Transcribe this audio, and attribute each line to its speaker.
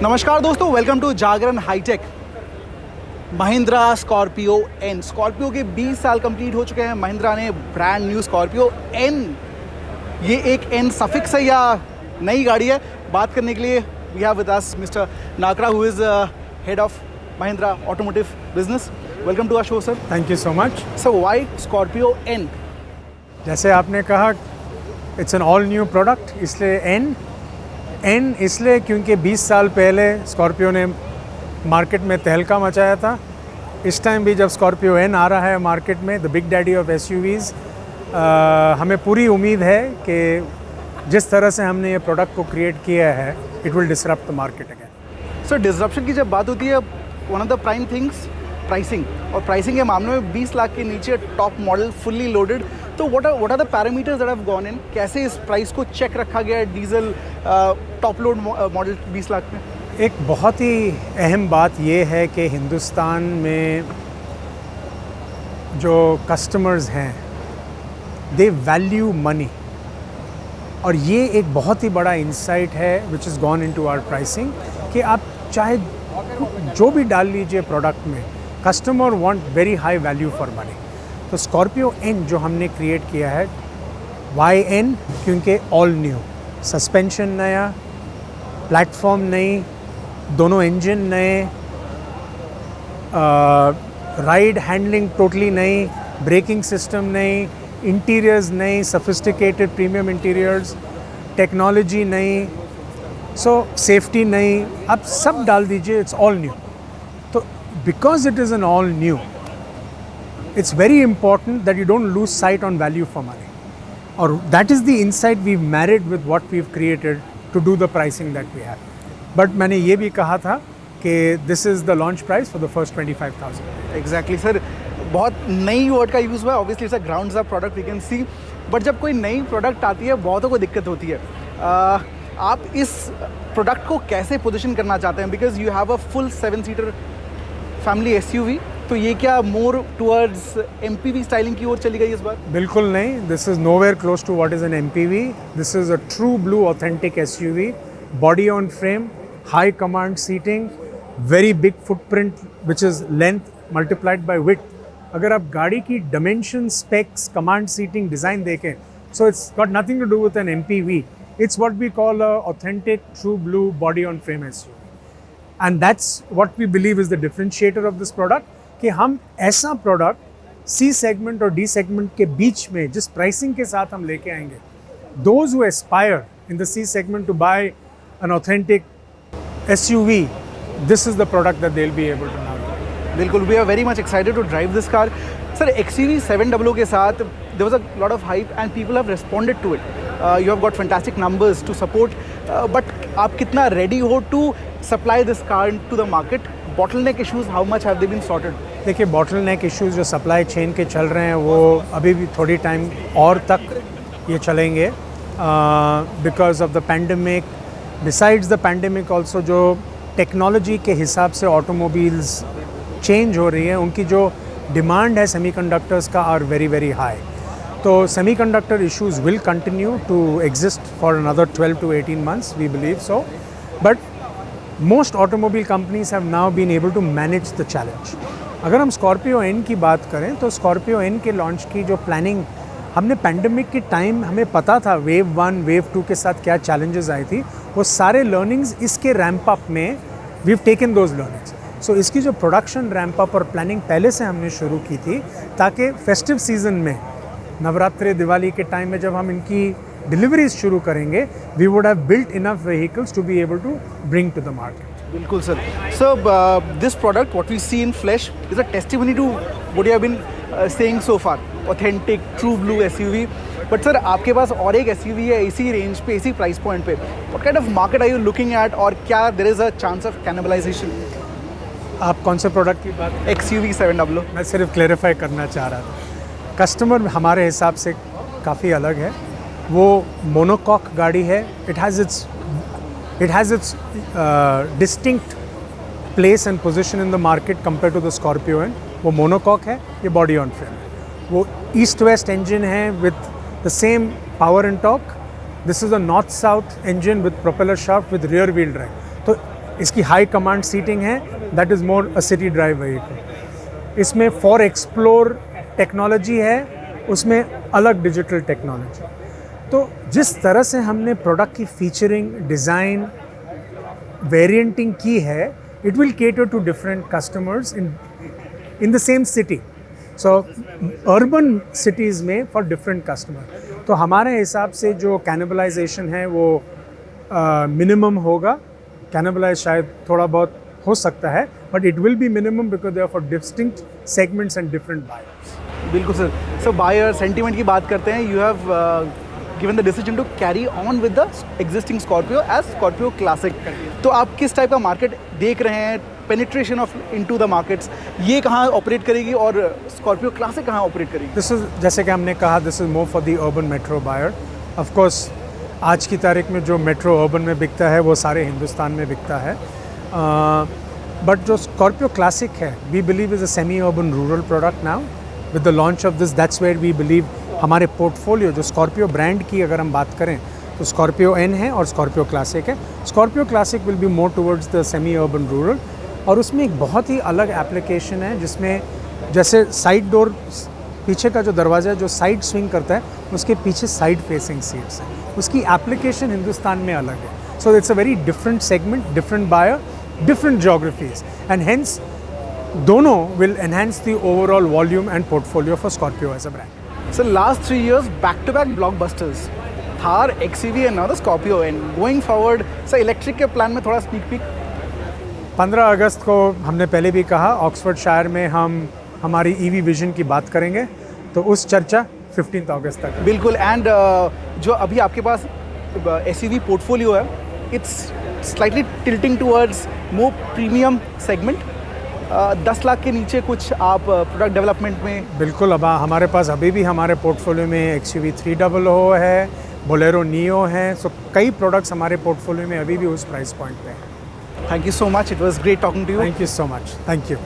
Speaker 1: नमस्कार दोस्तों, welcome to Jagran hitech. Mahindra Scorpio N, Scorpio के 20 साल कंप्लीट हो चुके हैं। महिंद्रा ने ब्रांड न्यू स्कॉर्पियो एन, ये एक एन सफिक्स है या नई गाड़ी है, बात करने के लिए we have with us Mister Nakra who is head of Mahindra automotive business. Welcome to our show sir.
Speaker 2: Thank you so much.
Speaker 1: Sir, why Scorpio N?
Speaker 2: जैसे आपने कहा, it's an all new product, इसलिए एन इसलिए क्योंकि 20 साल पहले स्कॉर्पियो ने market में तहलका मचाया था। इस टाइम भी जब स्कॉर्पियो एन आ रहा है मार्केट में, the big daddy of SUVs, हमें पूरी उम्मीद है कि जिस तरह से हमने ये प्रोडक्ट को क्रिएट किया है, it will disrupt the market again.
Speaker 1: Sir, disruption की जब बात होती है, one of the prime things pricing, और प्राइसिंग के मामले में 20 लाख के नीचे टॉप मॉडल फुल्ली लोडेड, तो what are the parameters that have gone in? कैसे इस प्राइस को चेक रखा गया है diesel top load model 20 lakh में?
Speaker 2: एक बहुत ही अहम बात ये है कि हिंदुस्तान में जो कस्टमर्स हैं, दे वैल्यू मनी, और ये एक बहुत ही बड़ा इंसाइट है which is gone into our pricing कि आप चाहे जो भी डाल लीजिए प्रोडक्ट में, customer want very high value for money. तो स्कॉर्पियो एन जो हमने क्रिएट किया है, वाई एन? क्योंकि ऑल न्यू, सस्पेंशन नया, प्लेटफॉर्म नई, दोनों इंजन नए, राइड हैंडलिंग टोटली नई, ब्रेकिंग सिस्टम नई, इंटीरियर्स नई, सफिस्टिकेटेड प्रीमियम इंटीरियर्स, टेक्नोलॉजी नई, सो सेफ्टी नई, आप सब डाल दीजिए, इट्स ऑल न्यू। तो because it is an all new, it's very important that you don't lose sight on value for money, or that is the insight we've married with what we've created to do the pricing that we have. But मैंने ये भी कहा था कि this is the launch price for the first 25,000.
Speaker 1: Exactly sir, बहुत नई word का use हुआ है। Obviously it's a grounds up product, we can see, but जब कोई नई प्रोडक्ट आती है बहुतों को दिक्कत होती है। आप इस प्रोडक्ट को कैसे पोजिशन करना चाहते हैं? Because you have a full 7 seater family SUV, तो ये क्या मोर टुवर्ड्स एमपीवी स्टाइलिंग की ओर चली गई इस बार?
Speaker 2: बिल्कुल नहीं, this is nowhere close to what is an MPV. This is a true blue authentic SUV, body on frame, high command seating, very big footprint which is length multiplied by width. अगर आप गाड़ी की dimension, specs, command seating, design देखें, so it's got nothing to do with an MPV, it's what we call a authentic true blue body on frame SUV, and that's what we believe is the differentiator of this product, कि हम ऐसा product C segment और D segment के बीच में जिस pricing के साथ हम लेके आएंगे, those who aspire in the C segment to buy an authentic SUV, this is the product that they will be able to now.
Speaker 1: बिल्कुल, we are very much excited to drive this car. Sir, XUV 700 के साथ there was a lot of hype and people have responded to it. You have got fantastic numbers to support, but आप कितना ready हो to supply this car to the market? Bottleneck issues, how much have they been sorted?
Speaker 2: देखिए, bottleneck issues जो supply chain के चल रहे हैं, वो अभी भी थोड़ी टाइम और तक ये चलेंगे because of the pandemic. Besides the pandemic also जो टेक्नोलॉजी के हिसाब से ऑटोमोबाइल्स चेंज हो रही है, उनकी जो डिमांड है सेमीकंडक्टर्स का आर वेरी वेरी हाई। तो semiconductor issues will continue to exist for another 12 to 18 months, we believe so, but most automobile companies have now been able to manage the challenge. अगर हम Scorpio N की बात करें, तो Scorpio N के launch की जो प्लानिंग हमने पैंडमिक के टाइम, हमें पता था वेव 1 वेव 2 के साथ क्या चैलेंजेस आई थी, वो सारे लर्निंग्स इसके रैम्प अप में we have taken those learnings. So इसकी जो प्रोडक्शन रैम्प अप और प्लानिंग पहले से हमने शुरू की थी, ताकि फेस्टिव सीजन में, नवरात्रि दिवाली के टाइम में जब हम इनकी डिलीवरीज शुरू करेंगे, we would have built enough vehicles to be able to bring to the market.
Speaker 1: बिल्कुल sir. Sir, this product what we see in flash is a testimony to what you have been saying so far, authentic true blue SUV. But sir, आपके पास और एक SUV है इसी range पे, इसी price point पे, what kind of market are you looking at, और क्या there is a chance of cannibalisation?
Speaker 2: आप कौन से प्रोडक्ट की बात?
Speaker 1: XUV 700।
Speaker 2: मैं सिर्फ क्लेरिफाई करना चाह रहा था, कस्टमर हमारे हिसाब से काफ़ी अलग है। वो मोनोकॉक गाड़ी है, it has its distinct place and position in the market compare to the Scorpio N. वो मोनोकॉक है, ये बॉडी ऑन फ्रेम है। वो ईस्ट वेस्ट इंजन है with the same power and torque. This is a north south engine with propeller shaft with rear wheel drive. तो इसकी high command seating है, that is more a city drive vehicle. इसमें four explore technology है, उसमें अलग digital technology. तो जिस तरह से हमने प्रोडक्ट की फीचरिंग, डिज़ाइन, वेरिएंटिंग की है, it will cater to different customers in the same city. So urban cities में फॉर डिफरेंट कस्टमर। तो हमारे हिसाब से जो कैनिबलाइजेशन है वो मिनिमम होगा। कैनिबलाइज शायद थोड़ा बहुत हो सकता है, but it will be minimum because they are four distinct segments and different buyers.
Speaker 1: बिल्कुल सर। सर बायर सेंटीमेंट की बात करते हैं, you have given the decision to carry on with the existing Scorpio as Scorpio classic. तो आप किस type का market देख रहे हैं, penetration of into the markets, ये कहाँ ऑपरेट करेगी और स्कॉर्पियो क्लासिक कहाँ ऑपरेट करेगी?
Speaker 2: दिस इज, जैसे कि हमने कहा, this is more for the urban metro buyer. Of course आज की तारीख में जो मेट्रो अर्बन में बिकता है वो सारे हिंदुस्तान में बिकता है, बट जो स्कॉर्पियो क्लासिक है, we believe is a semi urban rural product now. With the launch of this, that's where we believe हमारे पोर्टफोलियो जो स्कॉर्पियो ब्रांड की अगर हम बात करें तो स्कॉर्पियो एन है और स्कॉर्पियो क्लासिक है। Scorpio classic will be more towards the semi urban rural, और उसमें एक बहुत ही अलग एप्लीकेशन है जिसमें जैसे साइड डोर, पीछे का जो दरवाज़ा है जो साइड स्विंग करता है, उसके पीछे साइड फेसिंग सीट्स हैं। उसकी एप्लीकेशन हिंदुस्तान में अलग है। So it's a very different segment, different buyer, different geographies, and hence दोनों will enhance the overall volume and portfolio for Scorpio as a brand.
Speaker 1: Sir last 3 years back to back blockbusters, Thar, XUV and now the Scorpio and going forward. Sir electric के plan में थोड़ा sneak peek.
Speaker 2: 15 अगस्त को हमने पहले भी कहा, Oxfordshire में हम हमारी EV विजन की बात करेंगे, तो उस चर्चा 15 अगस्त तक।
Speaker 1: बिल्कुल। एंड जो अभी आपके पास SUV पोर्टफोलियो है, it's slightly tilting towards more premium segment. 10 lakh के नीचे कुछ आप प्रोडक्ट डेवलपमेंट में?
Speaker 2: बिल्कुल, अब हमारे पास अभी भी हमारे पोर्टफोलियो में XUV 300 है, बोलेरो नियो है। सो कई प्रोडक्ट्स हमारे पोर्टफोलियो में अभी भी उस प्राइस पॉइंट पे हैं।
Speaker 1: Thank you so much. It was great talking to you.
Speaker 2: Thank you so much. Thank you.